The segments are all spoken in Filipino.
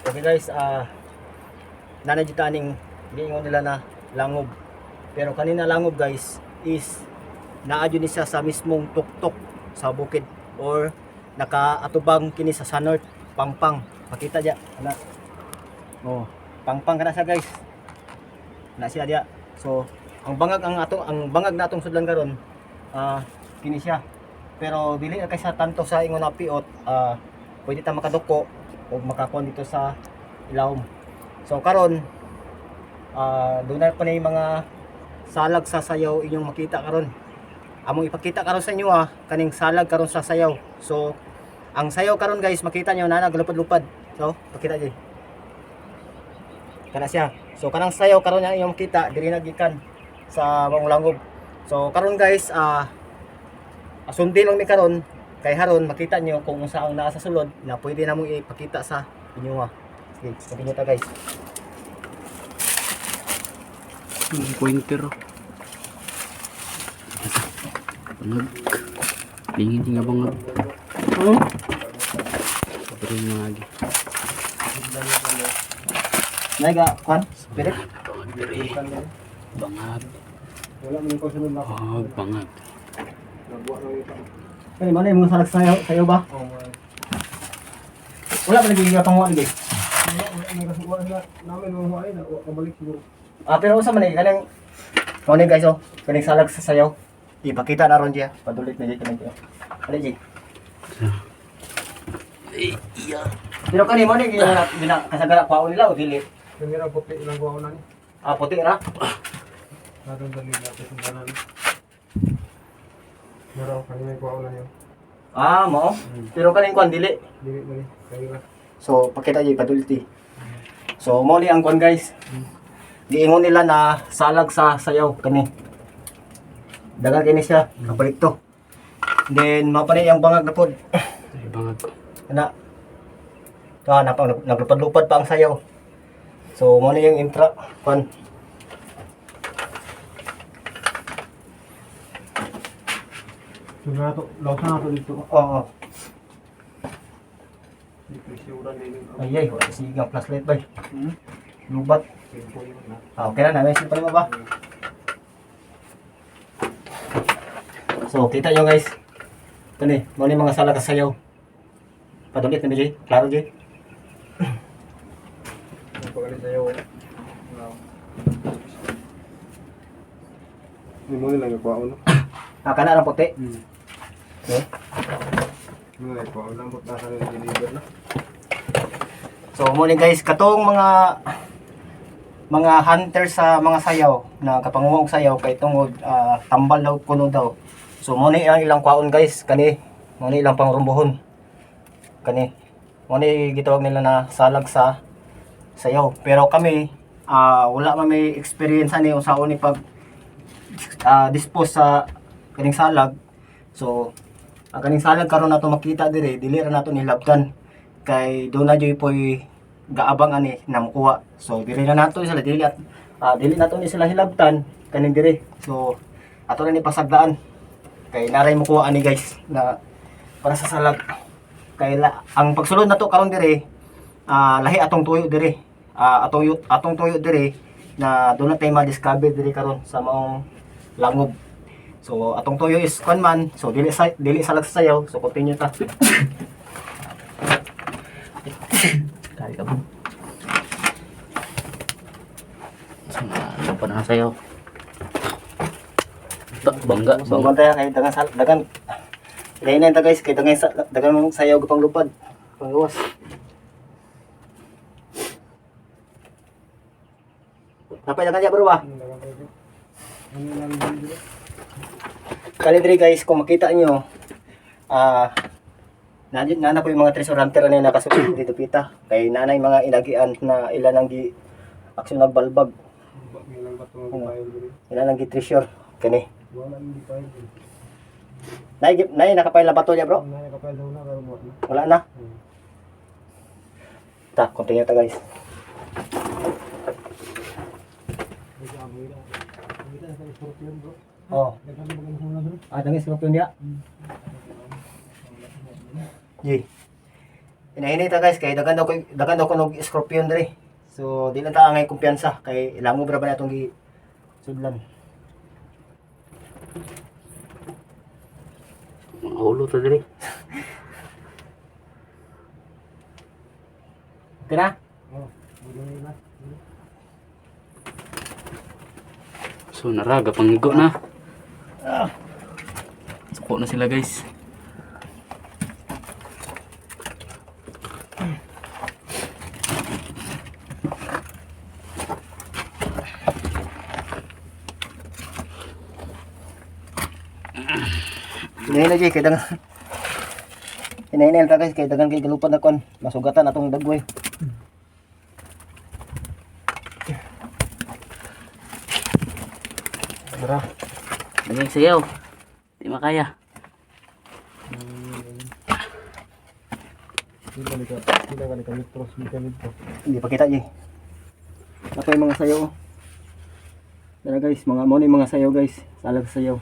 Okay guys, nanaditaning giingon nila na langob. Pero kanina langob guys is naadyo ni siya sa mismong tuktok sa bukid or nakaatubang kini sa sanort pangpang. Makita dia ana. Oh, pangpang kana siya guys. Na siya dia. So, ang bangag natong sudlan karon kini siya. Pero dili kay sa tanto sa ingon na piot, pwede ta makaduko o makakuan dito sa ilawom. So karon doon na pa na yung mga salag sa sayaw inyong makita karon. Among ipakita karon sa inyo kaning salag karon sa sayaw. So ang sayaw karon guys makita nyo na naglupad-lupad. So pakita di. Kana siya. So kanang sayaw karon nga inyong makita diri nagikan sa Mangulangob. So karon guys sundin lang mi karon kay haron makita nyo kung unsa ang naa sa sulod na pwede na mo ipakita sa inyo Sige, continue ta guys. Pointer. Bangag. Lingin nga bangag. Oh. Pero yung mga lagi. Naga, kwan? Spirit? Bangag. Wala mo ko sunod na. Oh, bangag. Kani mana yung mga salag sayo ba? Wala pa nagiging panguha guys. Pero sa man kanang ano guys kaning salag sa sayaw. Ipakita na ron diya. Padulit na diya kanang. Ano di? Iya. Pero kani mo ni gina kasagara kwaon nila o dili? Kamera puti lang ko na ni. Puti ra. Natong dali natin sa kanan. Meron kanina ko na yun. Mo. Pero kaning kwan dili. Dili na ni. Kanina. So pakita diya padulit. So mo ni ang kwan guys. Giingon nila na salag sa sayaw kani. Dagan kini siya, kapalikto. Then mapanay ang bangag na pod. Bangag. Ana. Naglupad-lupad pa ang sayaw. So mo ni yung intra kwan. Siguro to, lawsa na to dito. Oo. Di pressure din. Ay wala sigang flashlight bay. Lubat. Tempo yun na. Okay na, na-message pa rin mo ba? So, kita nyo guys. Ito ni, mo ni mga sala kasayaw. Padulit na Jay. Klaro Jay. Ang pagalit sa'yo. Hindi mo nilang nagkwao no? Kana lang puti. Okay. Hindi mo nilang nagkwao lang. Nasa rin deliver na. So, mo ni guys, katong mga hunter sa mga sayaw na kapanguhong sayaw kay tungod tambal daw kuno daw. So mo ni ang ilang kwaon guys kani mo ni ilang pangrumbuhon. Kani mo ni gitawag nila na salag sa sayaw. Pero kami wala man may experience ani usaon ni pag dispose sa kaning salag. So kaning salag karon nato makita dire dili ra nato nilabtan kay do na joy poy gaabang ani na makuha. So dili na nato sila dili nato ni sila hilabtan kaning dire. So ato na ni pasagdaan kay naray makuha ani guys na para sa salag. Kay ang pagsulod nato karon dire lahi atong tuyo dire. Atong tuyo dire na do na tay ma-discover dire karon sa maong langob. So atong tuyo is kwan man. So dili salag sa sayaw. So continue ta. Kali ka mo. Ano pa na sa'yo? Bangga. So bantay kay dagan ilain ta guys kay dagan sayaw gupang lupad. Panggawas. Napay dagan diya bro ba? Ano lang dito? Kali diri guys kung makita nyo na po yung mga treasure hunter na nakasulit dito pita. Kay nanay mga inagian na ilan ang gi aksyon nagbalbag. Ilang bato ng file dito. Ilan ang gi treasure kani. Wala hindi file. Nay nakapay la bato niya bro. Nay kapal daw na pero wala na. Wala na. Ta, continue ta guys. Bisa amoy na. Kita sa scorpion bro. Oh, Dagan mo ng hula bro. dangis ko niya. Ye. Inahinita guys kay dagan daw ko nog scorpion diri. So di lang ta angay kumpiyansa kay ilangob ra ba natong gi sudlan. Mga ulo to diri. Okay na? Oh, ulo na. So naraga panghigo na. Suko na sila guys. Hinahinay kay dagan. Hinahinay ta guys kay dagan kay galupad na kon. Masugatan atong dagway. Tara. Lagay sayaw. Di makaya. Sila ka nitros dito. Hindi pa kita Jay. Ako yung mga sayaw. Tara guys, mga mo ni mga sayaw guys. Salag sa sayaw.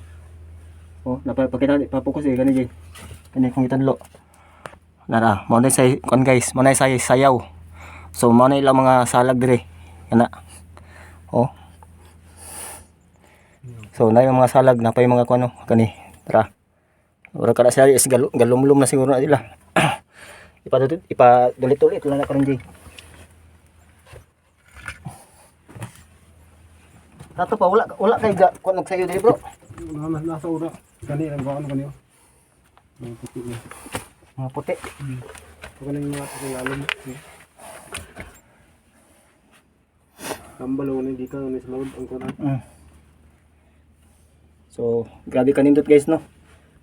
Oh, napapakita papokus eh gani Jay. Kani kung itanlo. Nara, mo ni say kon guys, mo ni say sayaw. So mo ni ilang mga salag dire. Kana. Oh. So na yung mga salag na pa yung mga kuno kani. Tara. Ora kada siya is galumlum na siguro na sila. Ipadulit-ulit lang na karon Jay. Tato pa wala kay kuno sayo diri bro. Nasa ura. Kani ang gaano kaniyo. Ang puti niya. Mga puti. Ito na yung mga alam. Tambal na dito na sa loob ang kunan. So, grabe kanindot guys no.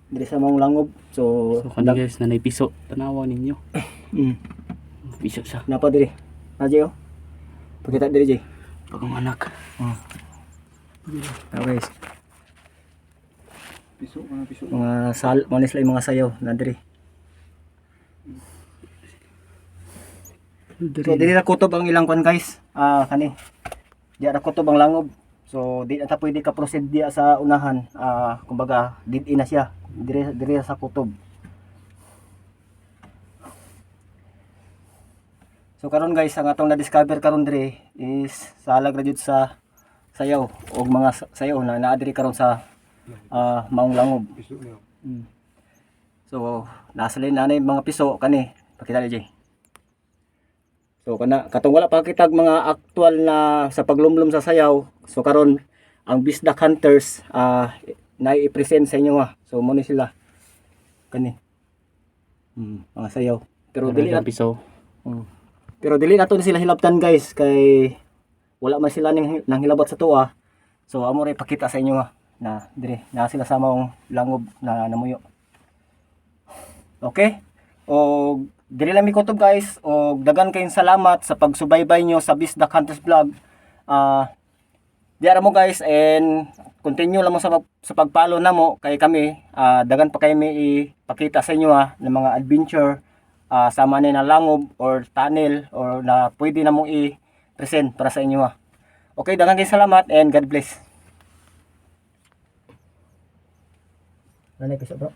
Diri sa mong langob. So, So kani guys nanay piso. Tanawa ninyo. mm, Piso siya. napa diri. Aje oh. Pakita diri Jay. Bagong anak. Guys, Piso. mga manis lang yung mga sayaw na diri. So, diri ra kutob ang ilang kon guys. Kani. Di ra kutob ang langob. So, di na ta pwede ka proceed diya sa unahan. Kumbaga, did na siya. Diri sa kutob. So karon guys, ang atong na-discover karon diri is salag ra jud sa sayaw o mga sayaw na naa diri karon sa maong langob. Piso niya. So nasa lin na mga piso kani. Pakita Jay. So kana katong wala pa kitag mga aktual na sa paglumlum sa sayaw. So karon ang Bisdak Hunters na i-present sa inyo So mo ni sila kani. Mga sayaw. Pero dili na piso. Pero dili nato ni sila hilabtan guys kay wala man sila nang hilabat sa tuwa. So amo ray pakita sa inyo na dire na sila sa maong langob na namuyo. Okay? O dili lang mi kutob guys o dagan kayong salamat sa pagsubaybay nyo sa Bisdak Hunters Vlog. Diara mo guys and continue lang mo sa pagpalo namo kay kami dagan pa kay mi ipakita sa inyo ng mga adventure sama na langob or tunnel or na pwede na mong i-present para sa inyo Okay, daghang kayong salamat and God bless. Nanay piso bro.